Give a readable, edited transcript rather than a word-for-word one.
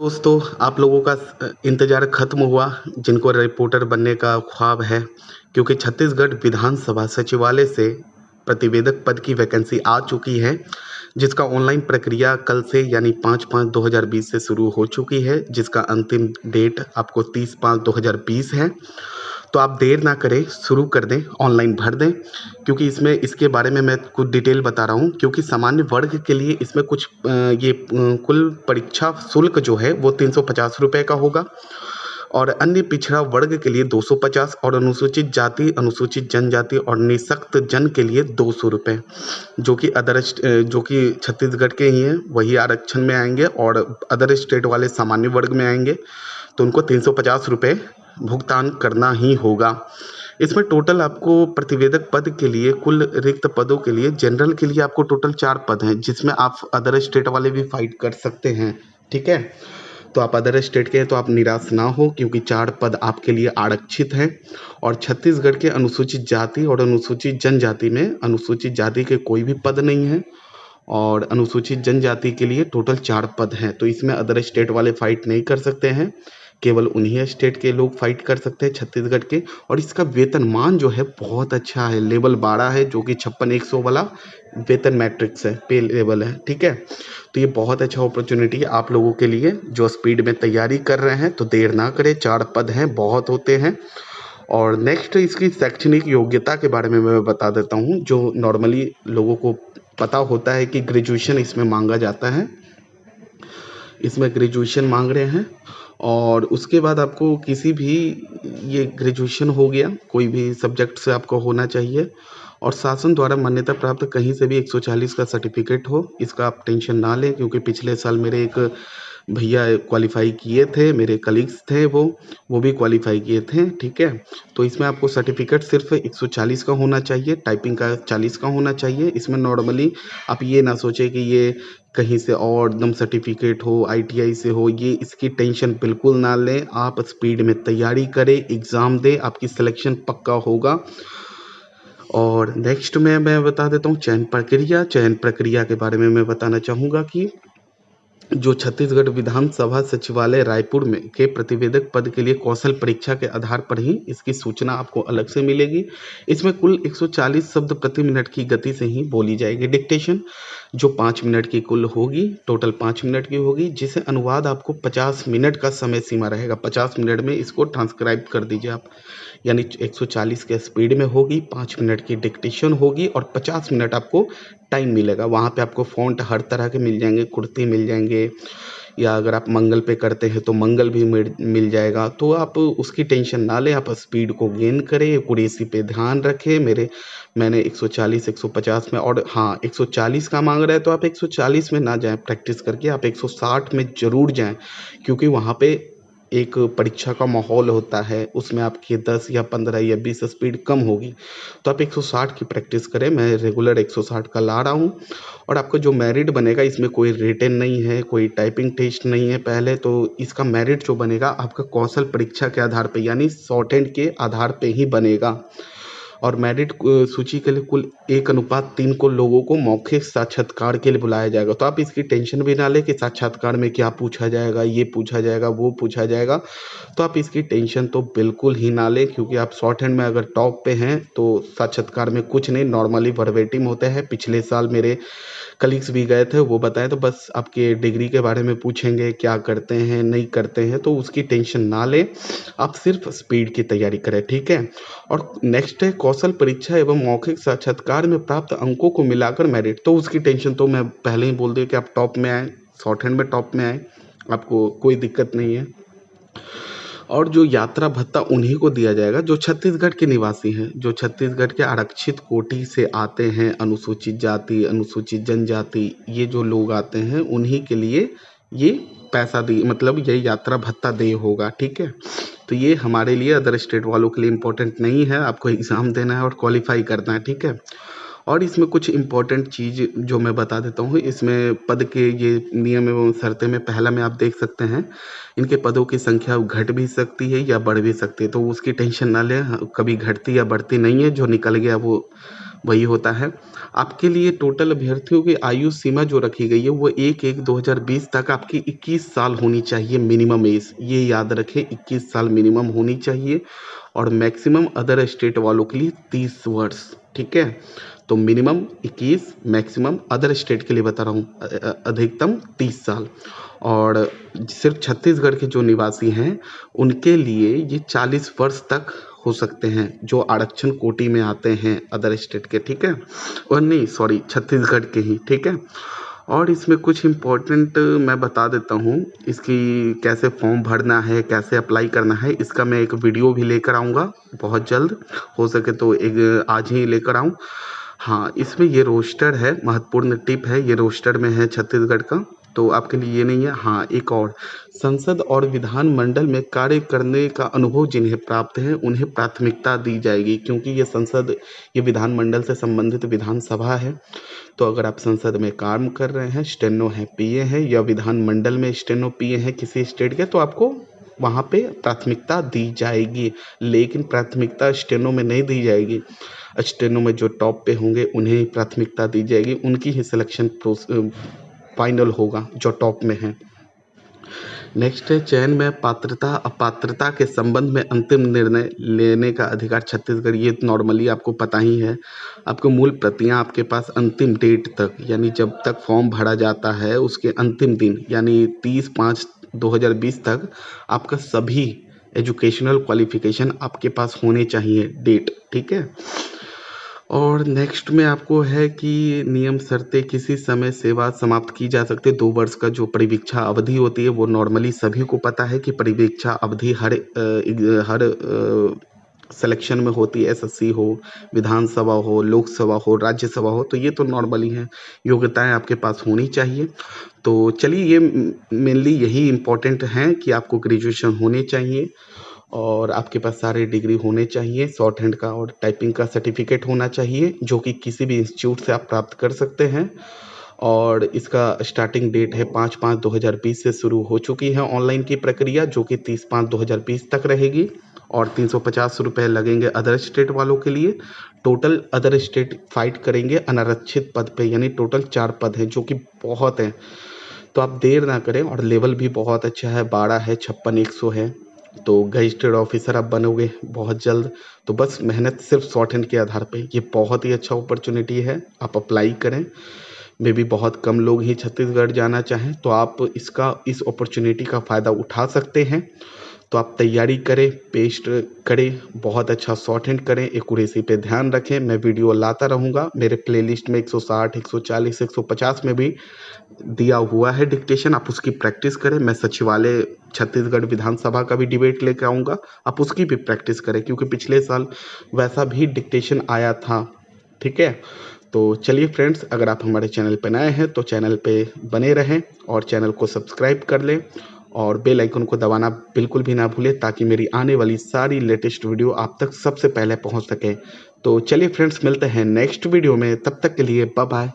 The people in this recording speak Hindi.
दोस्तों, आप लोगों का इंतज़ार खत्म हुआ, जिनको रिपोर्टर बनने का ख्वाब है, क्योंकि छत्तीसगढ़ विधानसभा सचिवालय से प्रतिवेदक पद की वैकेंसी आ चुकी है, जिसका ऑनलाइन प्रक्रिया कल से यानी 5/5/2020 से शुरू हो चुकी है, जिसका अंतिम डेट आपको 30/5/2020 है। तो आप देर ना करें, शुरू कर दें, ऑनलाइन भर दें, क्योंकि इसमें इसके बारे में मैं कुछ डिटेल बता रहा हूँ। क्योंकि सामान्य वर्ग के लिए इसमें कुछ कुल परीक्षा शुल्क जो है वो 350 रुपये का होगा, और अन्य पिछड़ा वर्ग के लिए 250, और अनुसूचित जाति, अनुसूचित जनजाति और निःशक्त जन के लिए 200 रुपये, जो कि छत्तीसगढ़ के ही हैं, वही आरक्षण में आएंगे, और अदर स्टेट वाले सामान्य वर्ग में आएंगे, तो उनको 350 रुपये भुगतान करना ही होगा। इसमें टोटल आपको प्रतिवेदक पद के लिए, कुल रिक्त पदों के लिए, जनरल के लिए आपको टोटल 4 पद हैं, जिसमें आप अदर स्टेट वाले भी फाइट कर सकते हैं। ठीक है, तो आप अदर स्टेट के हैं तो आप निराश ना हो, क्योंकि 4 पद आपके लिए आरक्षित हैं। और छत्तीसगढ़ के अनुसूचित जाति और अनुसूचित जनजाति में अनुसूचित जाति के कोई भी पद नहीं है, और अनुसूचित जनजाति के लिए टोटल 4 पद हैं। तो इसमें अदर स्टेट वाले फाइट नहीं कर सकते हैं, केवल उन्हीं स्टेट के लोग फाइट कर सकते हैं, छत्तीसगढ़ के। और इसका वेतनमान जो है बहुत अच्छा है, लेवल 12 है, जो कि 56,100 वाला वेतन मैट्रिक्स है, पे लेवल है। ठीक है, तो ये बहुत अच्छा अपॉर्चुनिटी है आप लोगों के लिए जो स्पीड में तैयारी कर रहे हैं। तो देर ना करें, 4 पद हैं, बहुत होते हैं। और नेक्स्ट इसकी शैक्षणिक योग्यता के बारे में मैं बता देता हूँ। जो नॉर्मली लोगों को पता होता है कि ग्रेजुएशन इसमें मांगा जाता है, इसमें ग्रेजुएशन मांग रहे हैं, और उसके बाद आपको किसी भी, ये ग्रेजुएशन हो गया, कोई भी सब्जेक्ट से आपको होना चाहिए, और शासन द्वारा मान्यता प्राप्त कहीं से भी 140 का सर्टिफिकेट हो। इसका आप टेंशन ना लें, क्योंकि पिछले साल मेरे एक भैया क्वालिफाई किए थे, मेरे कलीग्स थे, वो भी क्वालिफाई किए थे। ठीक है, तो इसमें आपको सर्टिफिकेट सिर्फ 140 का होना चाहिए, टाइपिंग का 40 का होना चाहिए। इसमें नॉर्मली आप ये ना सोचें कि ये कहीं से और एकदम सर्टिफिकेट हो, ITI से हो, ये इसकी टेंशन बिल्कुल ना लें। आप स्पीड में तैयारी करें, एग्ज़ाम दें, आपकी सिलेक्शन पक्का होगा। और नेक्स्ट में मैं बता देता हूँ चयन प्रक्रिया के बारे में मैं बताना चाहूँगा कि जो छत्तीसगढ़ विधानसभा सचिवालय रायपुर में के प्रतिवेदक पद के लिए कौशल परीक्षा के आधार पर ही इसकी सूचना आपको अलग से मिलेगी। इसमें कुल 140 शब्द प्रति मिनट की गति से ही बोली जाएगी डिक्टेशन, जो 5 मिनट की कुल होगी, टोटल 5 मिनट की होगी, जिसे अनुवाद आपको 50 मिनट का समय सीमा रहेगा। 50 मिनट में इसको ट्रांसक्राइब कर दीजिए आप, यानी 140 के स्पीड में होगी, 5 मिनट की डिक्टेशन होगी, और 50 मिनट आपको टाइम मिलेगा। वहाँ पे आपको फ़ॉन्ट हर तरह के मिल जाएंगे, कुर्ती मिल जाएंगे, या अगर आप मंगल पे करते हैं तो मंगल भी मिल जाएगा। तो आप उसकी टेंशन ना लें, आप स्पीड को गेन करें, एक्यूरेसी पे ध्यान रखें। मैंने 140 150 में, और हाँ 140 का मांग रहा है तो आप 140 में ना जाएं प्रैक्टिस करके, आप 160 में ज़रूर जाएं, क्योंकि वहाँ पे एक परीक्षा का माहौल होता है, उसमें आपकी 10 या 15 या 20 स्पीड कम होगी। तो आप 160 की प्रैक्टिस करें, मैं रेगुलर 160 का ला रहा हूँ। और आपका जो मेरिट बनेगा, इसमें कोई रिटन नहीं है, कोई टाइपिंग टेस्ट नहीं है पहले, तो इसका मेरिट जो बनेगा आपका कौशल परीक्षा के आधार पे, यानी शॉर्ट हैंड के आधार पे ही बनेगा। और मेरिट सूची के लिए कुल 1:3 को लोगों को मौखिक साक्षात्कार के लिए बुलाया जाएगा। तो आप इसकी टेंशन भी ना लें कि साक्षात्कार में क्या पूछा जाएगा, ये पूछा जाएगा, वो पूछा जाएगा। तो आप इसकी टेंशन तो बिल्कुल ही ना लें, क्योंकि आप शॉर्ट हैंड में अगर टॉप पे हैं तो साक्षात्कार में कुछ नहीं, नॉर्मली वर्बेटिम होते हैं। पिछले साल मेरे कलीग्स भी गए थे, वो बताए, तो बस आपके डिग्री के बारे में पूछेंगे, क्या करते हैं नहीं करते हैं, तो उसकी टेंशन ना लें, आप सिर्फ स्पीड की तैयारी करें। ठीक है, और नेक्स्ट है कौशल परीक्षा एवं मौखिक साक्षात्कार में प्राप्त अंकों को मिलाकर मेरिट। तो उसकी टेंशन तो मैं पहले ही बोल दिया कि आप टॉप में आए, शॉर्ट हैंड में टॉप में आए, आपको कोई दिक्कत नहीं है। और जो यात्रा भत्ता उन्हीं को दिया जाएगा जो छत्तीसगढ़ के निवासी हैं, जो छत्तीसगढ़ के आरक्षित कोटि से आते हैं, अनुसूचित जाति, अनुसूचित जनजाति, ये जो लोग आते हैं उन्हीं के लिए ये पैसा दे, मतलब ये यात्रा भत्ता दे होगा। ठीक है, तो ये हमारे लिए, अदर स्टेट वालों के लिए इम्पोर्टेंट नहीं है, आपको एग्ज़ाम देना है और क्वालिफाई करना है। ठीक है, और इसमें कुछ इम्पोर्टेंट चीज़ जो मैं बता देता हूँ, इसमें पद के ये नियम एवं शर्तें में पहला में आप देख सकते हैं, इनके पदों की संख्या घट भी सकती है या बढ़ भी सकती है, तो उसकी टेंशन ना लें, कभी घटती या बढ़ती नहीं है, जो निकल गया वो वही होता है। आपके लिए टोटल अभ्यर्थियों की आयु सीमा जो रखी गई है वो 1/1/2020 तक आपकी 21 साल होनी चाहिए मिनिमम एज, ये याद रखें 21 साल मिनिमम होनी चाहिए। और मैक्सिमम अदर स्टेट वालों के लिए 30 वर्ष, ठीक है। तो मिनिमम 21, मैक्सिमम अदर स्टेट के लिए बता रहा हूँ अधिकतम 30 साल। और सिर्फ छत्तीसगढ़ के जो निवासी हैं उनके लिए ये 40 वर्ष तक हो सकते हैं, जो आरक्षण कोटि में आते हैं अदर स्टेट के, ठीक है। और नहीं सॉरी, छत्तीसगढ़ के ही, ठीक है। और इसमें कुछ इम्पोर्टेंट मैं बता देता हूँ, इसकी कैसे फॉर्म भरना है, कैसे अप्लाई करना है, इसका मैं एक वीडियो भी लेकर आऊँगा बहुत जल्द, हो सके तो एक आज ही लेकर आऊँ। हाँ, इसमें ये रोस्टर है, महत्वपूर्ण टिप है, ये रोस्टर में है छत्तीसगढ़ का, तो आपके लिए ये नहीं है। हाँ, एक और, संसद और विधानमंडल में कार्य करने का अनुभव जिन्हें प्राप्त है उन्हें प्राथमिकता दी जाएगी, क्योंकि ये संसद, ये विधानमंडल से संबंधित विधानसभा है। तो अगर आप संसद में काम कर रहे हैं, स्टेनो है, पीए हैं, या विधानमंडल में स्टेनो पीए हैं किसी स्टेट के, तो आपको वहाँ पे प्राथमिकता दी जाएगी। लेकिन प्राथमिकता स्टेनो में नहीं दी जाएगी, स्टेनो में जो टॉप पे होंगे उन्हें ही प्राथमिकता दी जाएगी, उनकी ही सिलेक्शन फाइनल होगा जो टॉप में है। नेक्स्ट है, चयन में पात्रता अपात्रता के संबंध में अंतिम निर्णय लेने का अधिकार छत्तीसगढ़, ये नॉर्मली आपको पता ही है। आपको मूल प्रतियां आपके पास अंतिम डेट तक, यानी जब तक फॉर्म भरा जाता है उसके अंतिम दिन, यानी 30/5/2020 तक आपका सभी एजुकेशनल क्वालिफिकेशन आपके पास होने चाहिए, डेट, ठीक है। और नेक्स्ट में आपको है कि नियम शर्तें, किसी समय सेवा समाप्त की जा सकती है। 2 वर्ष का जो परिवीक्षा अवधि होती है वो नॉर्मली सभी को पता है कि परिवीक्षा अवधि हर सिलेक्शन में होती है, एसएससी हो, विधानसभा हो, लोकसभा हो, राज्यसभा हो, तो ये तो नॉर्मली है, योग्यताएं आपके पास होनी चाहिए। तो चलिए, ये मेनली यही इम्पोर्टेंट हैं कि आपको ग्रेजुएशन होने चाहिए और आपके पास सारे डिग्री होने चाहिए, शॉर्ट हैंड का और टाइपिंग का सर्टिफिकेट होना चाहिए, जो कि किसी भी इंस्टीट्यूट से आप प्राप्त कर सकते हैं। और इसका स्टार्टिंग डेट है 5/5/2020 से शुरू हो चुकी है ऑनलाइन की प्रक्रिया, जो कि 30/5/2020 तक रहेगी। और 350 रुपये लगेंगे अदर स्टेट वालों के लिए। टोटल अदर स्टेट फाइट करेंगे अनारक्षित पद पे, यानी टोटल 4 पद हैं, जो कि बहुत हैं। तो आप देर ना करें, और लेवल भी बहुत अच्छा है, 12 है, 56 100 है। तो गैजेटेड ऑफिसर आप बनोगे बहुत जल्द। तो बस मेहनत सिर्फ शॉर्ट हैंड के आधार पे, ये बहुत ही अच्छा अपॉर्चुनिटी है, आप अप्लाई करें। मे भी बहुत कम लोग ही छत्तीसगढ़ जाना चाहें, तो आप इस अपॉर्चुनिटी का फ़ायदा उठा सकते हैं। तो आप तैयारी करें, पेस्ट करें, बहुत अच्छा शॉर्ट हैंड करें, एक्यूरेसी पे ध्यान रखें। मैं वीडियो लाता रहूँगा, मेरे प्लेलिस्ट में 160, 140, 150 में भी दिया हुआ है डिक्टेशन, आप उसकी प्रैक्टिस करें। मैं सचिवालय छत्तीसगढ़ विधानसभा का भी डिबेट लेकर आऊँगा, आप उसकी भी प्रैक्टिस करें, क्योंकि पिछले साल वैसा भी डिक्टेशन आया था, ठीक है। तो चलिए फ्रेंड्स, अगर आप हमारे चैनल पर नए हैं तो चैनल पे बने रहें और चैनल को सब्सक्राइब कर लें, और बेल आइकन को दबाना बिल्कुल भी ना भूलें, ताकि मेरी आने वाली सारी लेटेस्ट वीडियो आप तक सबसे पहले पहुंच सके। तो चलिए फ्रेंड्स, मिलते हैं नेक्स्ट वीडियो में, तब तक के लिए बाय बाय।